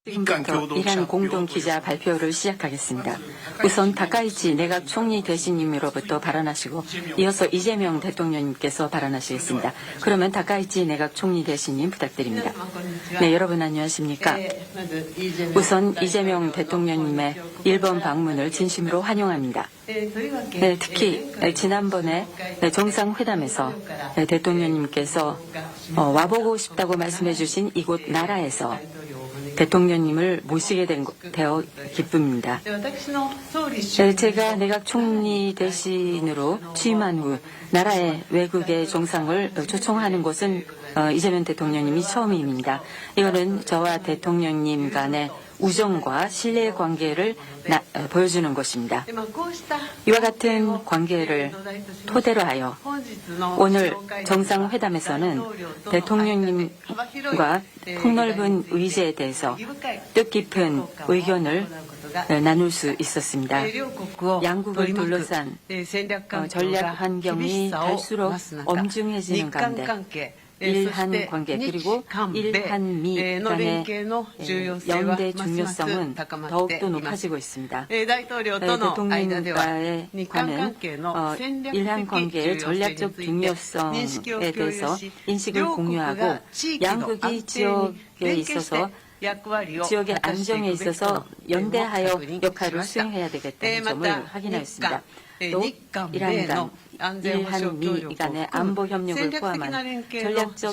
지금부터 이란 공동 기자 발표를 시작하겠습니다. 우선 다카이치 내각 총리 대신님으로부터 발언하시고 이어서 이재명 대통령님께서 발언하시겠습니다. 그러면 다카이치 내각 총리 대신님 부탁드립니다. 네, 여러분 안녕하십니까? 우선 이재명 대통령님의 일본 방문을 진심으로 환영합니다. 네, 특히 지난번에 정상회담에서 대통령님께서 와보고 싶다고 말씀해 주신 이곳 나라에서 대통령님을 모시게 되어 기쁩니다. 제가 내각 총리 대신으로 취임한 후 나라의 외국의 정상을 초청하는 것은 이재명 대통령님이 처음입니다. 이거는 저와 대통령님 간의 우정과 신뢰의 관계를 보여주는 것입니다. 이와 같은 관계를 토대로 하여 오늘 정상회담에서는 대통령님과 폭넓은 의제에 대해서 뜻깊은 의견을 나눌 수 있었습니다. 양국을 둘러싼 전략 환경이 갈수록 엄중해지는 가운데 일한 관계 그리고 일한미 간의 연대 중요성은 더욱더 높아지고 있습니다. 대통령과의 관은 일한 관계의 전략적 중요성에 대해서 인식을 공유하고 양국이 지역에 있어서 지역의 안정에 있어서 연대하여 역할을 수행해야 되겠다는 점을 확인하였습니다. 또 이란 간, 일한미 간의 안보 협력을 포함한 전략적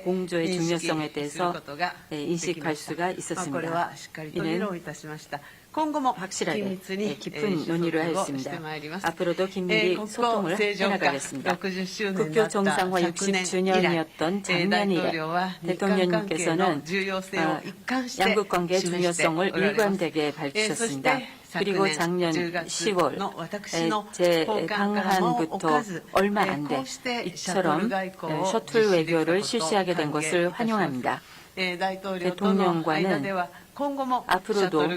공조의 중요성에 대해서 인식할 수가 있었습니다. 이는 확실하게 깊은 논의를 하였습니다. 앞으로도 긴밀히 소통을 해나가겠습니다. 국교 정상화 60주년이었던 작년 이래 대통령님께서는 양국 관계의 중요성을 일관되게 밝히셨습니다. 그리고 작년 10월 제 방한부터 얼마 안 돼 이처럼 셔틀 외교를 실시하게 된 것을 환영합니다. 대통령과는 앞으로도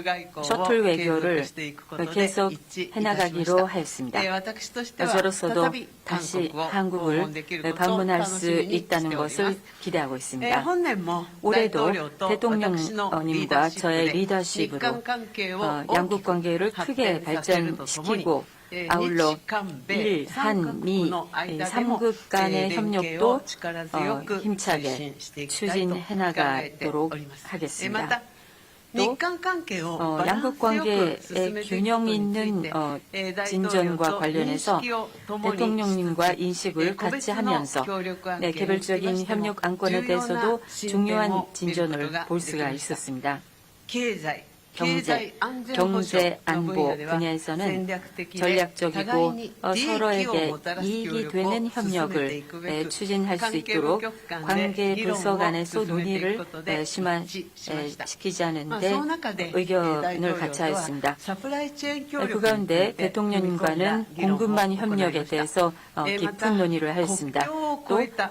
셔틀 외교를 계속 해나가기로 하였습니다. 저로서도 다시 한국을 방문할 수 있다는 것을 기대하고 있습니다. 올해도 대통령님과 저의 리더십으로 양국 관계를 크게 발전시키고 아울러 일, 한, 미 3국 간의 협력도 힘차게 추진해나가도록 하겠습니다. 또 양국 관계의 균형 있는 진전과 관련해서 대통령님과 인식을 같이 하면서 개별적인 협력 안건에 대해서도 중요한 진전을 볼 수가 있었습니다. 경제 안보 분야에서는 전략적이고 서로에게 이익이 되는 협력을 추진할 수 있도록 관계 부서 간에서 논의를 심화시키자는 데 의견을 같이 하였습니다. 그 가운데 대통령님과는 공급망 협력에 대해서 깊은 논의를 하였습니다. 또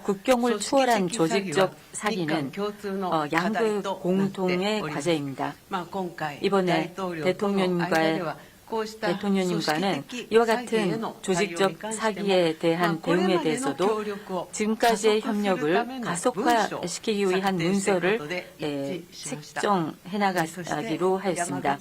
국경을 초월한 조직적 사기는 양국 공통의 과제입니다. 이번에 대통령님과는 이와 같은 조직적 사기에 대한 대응에 대해서도 지금까지의 협력을 가속화시키기 위한 문서를 책정해 나가기로 하였습니다.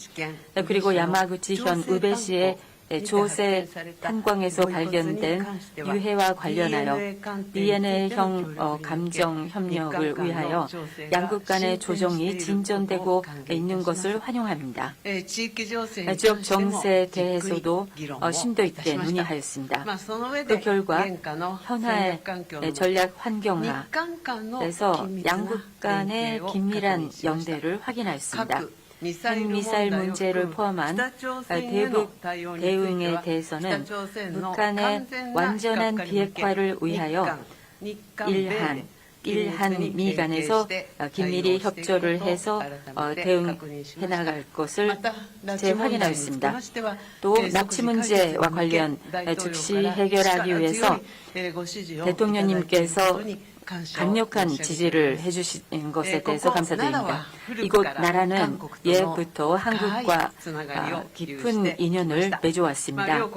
그리고 야마구치현 우베시의 조세 탄광에서 발견된 유해와 관련하여 DNA형 감정 협력을 위하여 양국 간의 조정이 진전되고 있는 것을 환영합니다. 지역 정세에 대해서도 심도 있게 논의하였습니다. 그 결과 현화의 전략 환경하에서 양국 간의 긴밀한 연대를 확인하였습니다. 핵미사일 문제를 포함한 대북 대응에 대해서는 북한의 완전한 비핵화를 위하여 일한미 간에서 긴밀히 협조를 해서 대응해 나갈 것을 재확인하였습니다. 또 납치 문제와 관련 즉시 해결하기 위해서 대통령님께서 강력한 지지를 해주신 것에 대해서 감사드립니다. 이곳 나라는 예부터 한국과 깊은 인연을 맺어왔습니다.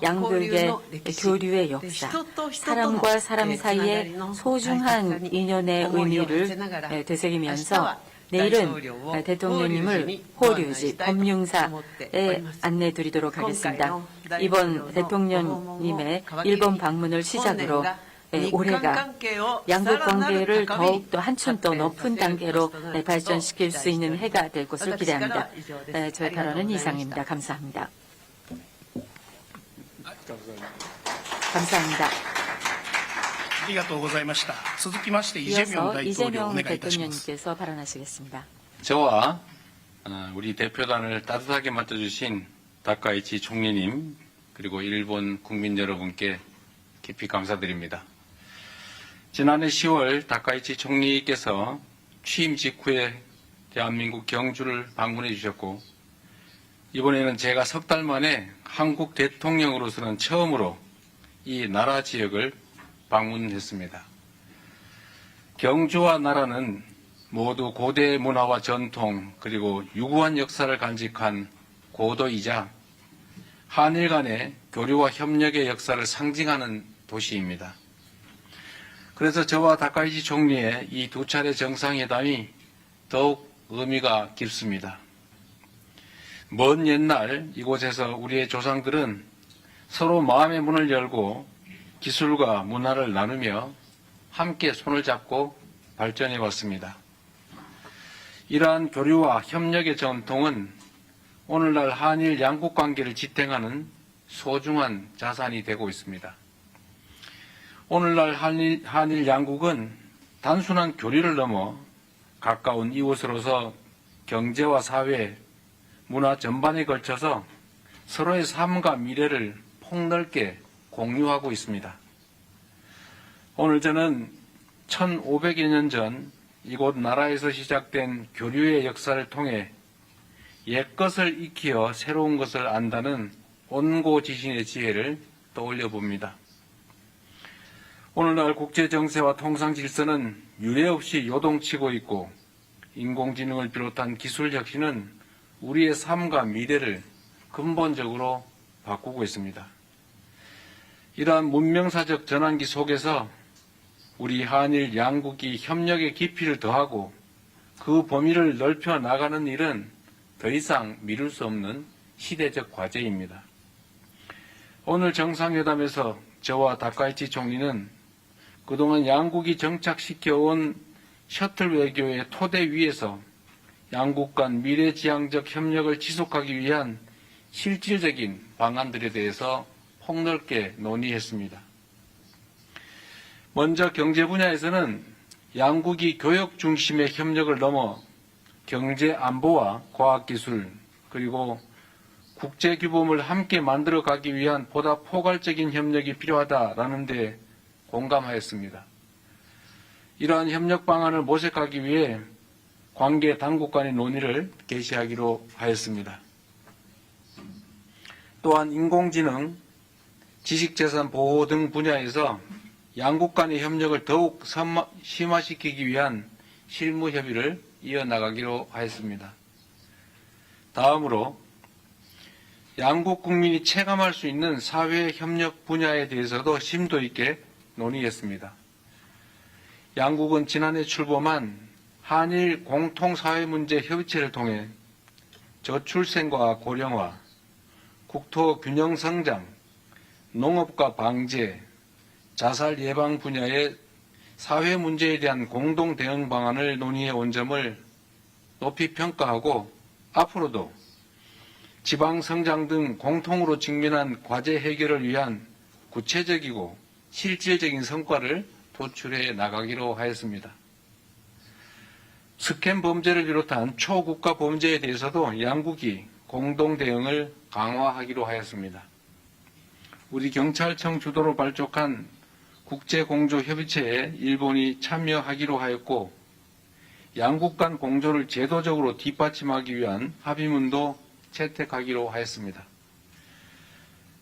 양국의 교류의 역사, 사람과 사람 사이의 소중한 인연의 의미를 되새기면서 내일은 대통령님을 호류지 법융사에 안내드리도록 하겠습니다. 이번 대통령님의 일본 방문을 시작으로 올해가 양국 관계를 더욱더 한층 더 높은 단계로 발전시킬 수 있는 해가 될 것을 기대합니다. 저의 발언은 이상입니다. 감사합니다. 감사합니다. 이어서 이재명 대통령님께서 발언하시겠습니다. 저와 우리 대표단을 따뜻하게 맡아주신 다카이치 총리님 그리고 일본 국민 여러분께 깊이 감사드립니다. 지난해 10월 다카이치 총리께서 취임 직후에 대한민국 경주를 방문해 주셨고 이번에는 제가 석 달 만에 한국 대통령으로서는 처음으로 이 나라 지역을 방문했습니다. 경주와 나라는 모두 고대 문화와 전통 그리고 유구한 역사를 간직한 고도이자 한일 간의 교류와 협력의 역사를 상징하는 도시입니다. 그래서 저와 다카이치 총리의 이 두 차례 정상회담이 더욱 의미가 깊습니다. 먼 옛날 이곳에서 우리의 조상들은 서로 마음의 문을 열고 기술과 문화를 나누며 함께 손을 잡고 발전해 왔습니다. 이러한 교류와 협력의 전통은 오늘날 한일 양국 관계를 지탱하는 소중한 자산이 되고 있습니다. 오늘날 한일 양국은 단순한 교류를 넘어 가까운 이웃으로서 경제와 사회, 문화 전반에 걸쳐서 서로의 삶과 미래를 폭넓게 공유하고 있습니다. 오늘 저는 1500여 년 전 이곳 나라에서 시작된 교류의 역사를 통해 옛것을 익히어 새로운 것을 안다는 온고지신의 지혜를 떠올려 봅니다. 오늘날 국제정세와 통상질서는 유례없이 요동치고 있고 인공지능을 비롯한 기술 혁신은 우리의 삶과 미래를 근본적으로 바꾸고 있습니다. 이러한 문명사적 전환기 속에서 우리 한일 양국이 협력의 깊이를 더하고 그 범위를 넓혀 나가는 일은 더 이상 미룰 수 없는 시대적 과제입니다. 오늘 정상회담에서 저와 다카이치 총리는 그동안 양국이 정착시켜온 셔틀 외교의 토대 위에서 양국 간 미래지향적 협력을 지속하기 위한 실질적인 방안들에 대해서 폭넓게 논의했습니다. 먼저 경제 분야에서는 양국이 교역 중심의 협력을 넘어 경제 안보와 과학기술 그리고 국제규범을 함께 만들어가기 위한 보다 포괄적인 협력이 필요하다라는 데 공감하였습니다. 이러한 협력 방안을 모색하기 위해 관계 당국 간의 논의를 개시하기로 하였습니다. 또한 인공지능, 지식재산 보호 등 분야에서 양국 간의 협력을 더욱 심화시키기 위한 실무 협의를 이어나가기로 하였습니다. 다음으로 양국 국민이 체감할 수 있는 사회 협력 분야에 대해서도 심도 있게 논의했습니다. 양국은 지난해 출범한 한일 공통사회문제협의체를 통해 저출생과 고령화, 국토 균형 성장, 농업과 방제, 자살 예방 분야의 사회 문제에 대한 공동 대응 방안을 논의해 온 점을 높이 평가하고 앞으로도 지방 성장 등 공통으로 직면한 과제 해결을 위한 구체적이고 실질적인 성과를 도출해 나가기로 하였습니다. 스캔 범죄를 비롯한 초국가 범죄에 대해서도 양국이 공동 대응을 강화하기로 하였습니다. 우리 경찰청 주도로 발족한 국제공조협의체에 일본이 참여하기로 하였고 양국 간 공조를 제도적으로 뒷받침하기 위한 합의문도 채택하기로 하였습니다.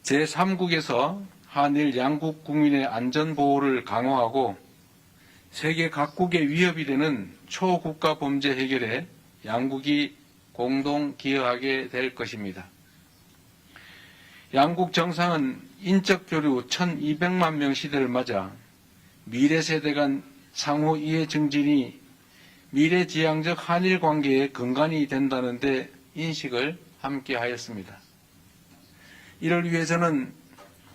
제3국에서 한일 양국 국민의 안전보호를 강화하고 세계 각국의 위협이 되는 초국가 범죄 해결에 양국이 공동 기여하게 될 것입니다. 양국 정상은 인적 교류 1200만 명 시대를 맞아 미래 세대 간 상호 이해 증진이 미래지향적 한일 관계의 근간이 된다는 데 인식을 함께 하였습니다. 이를 위해서는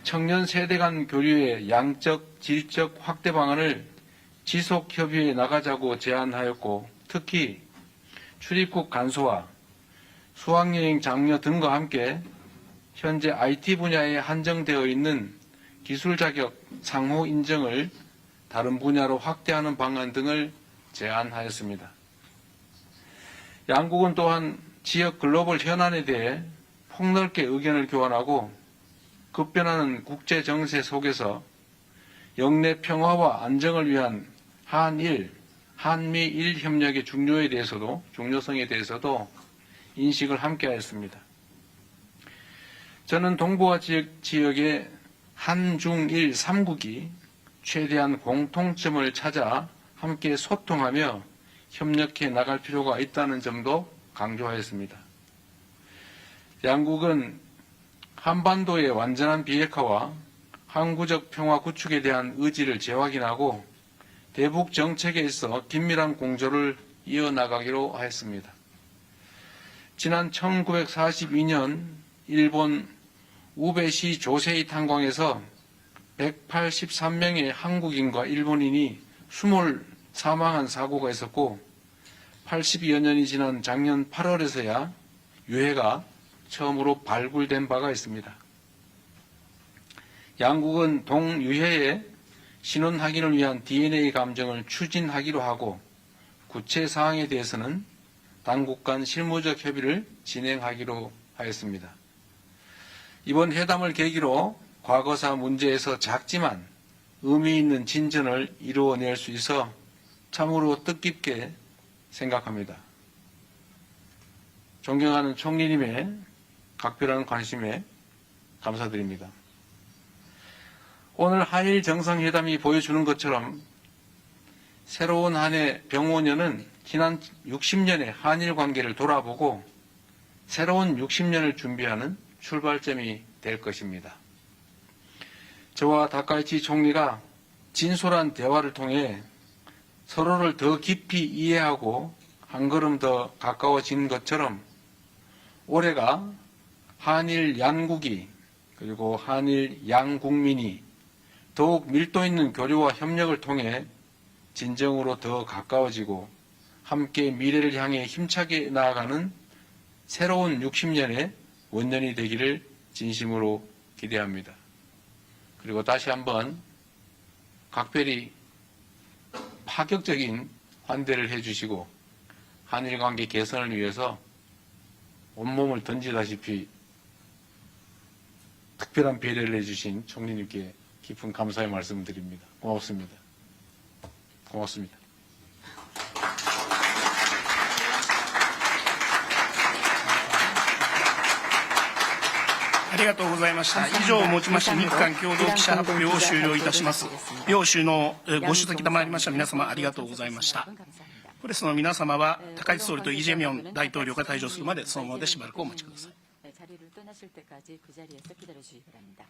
청년 세대 간 교류의 양적, 질적 확대 방안을 지속 협의해 나가자고 제안하였고, 특히 출입국 간소화, 수학여행 장려 등과 함께 현재 IT 분야에 한정되어 있는 기술 자격 상호 인정을 다른 분야로 확대하는 방안 등을 제안하였습니다. 양국은 또한 지역 글로벌 현안에 대해 폭넓게 의견을 교환하고 급변하는 국제 정세 속에서 영내 평화와 안정을 위한 한일, 한미일 협력의 중요성에 대해서도 인식을 함께하였습니다. 저는 동북아 지역의 한중일 3국이 최대한 공통점을 찾아 함께 소통하며 협력해 나갈 필요가 있다는 점도 강조하였습니다. 양국은 한반도의 완전한 비핵화와 항구적 평화 구축에 대한 의지를 재확인하고 대북 정책에 있어 긴밀한 공조를 이어나가기로 하였습니다. 지난 1942년 일본 우베시 조세이 탄광에서 183명의 한국인과 일본인이 숨을 사망한 사고가 있었고 80여 년이 지난 작년 8월에서야 유해가 처음으로 발굴된 바가 있습니다. 양국은 동유해의 신원 확인을 위한 DNA 감정을 추진하기로 하고 구체 사항에 대해서는 당국 간 실무적 협의를 진행하기로 하였습니다. 이번 회담을 계기로 과거사 문제에서 작지만 의미 있는 진전을 이루어낼 수 있어 참으로 뜻깊게 생각합니다. 존경하는 총리님의 각별한 관심에 감사드립니다. 오늘 한일 정상회담이 보여주는 것처럼 새로운 한 해 병오년은 지난 60년의 한일 관계를 돌아보고 새로운 60년을 준비하는 출발점이 될 것입니다. 저와 다카이치 총리가 진솔한 대화를 통해 서로를 더 깊이 이해하고 한 걸음 더 가까워진 것처럼 올해가 한일 양국이 그리고 한일 양국민이 더욱 밀도 있는 교류와 협력을 통해 진정으로 더 가까워지고 함께 미래를 향해 힘차게 나아가는 새로운 60년의 원년이 되기를 진심으로 기대합니다. 그리고 다시 한번 각별히 파격적인 환대를 해주시고 한일 관계 개선을 위해서 온몸을 던지다시피 특별한 배려를 해주신 총리님께 깊은 감사의 말씀을 드립니다. 고맙습니다. 고맙습니다. ありがとうございました。以上をもちまして日韓共同記者発表を終了いたします。両首脳ご出席賜りました皆様ありがとうございました。プレスの皆様は高市総理とイ・ジェミョン大統領が退場するまでそのままでしばらくお待ちください。 자리를 떠나실 때까지 그 자리에서 기다려 주시기 바랍니다.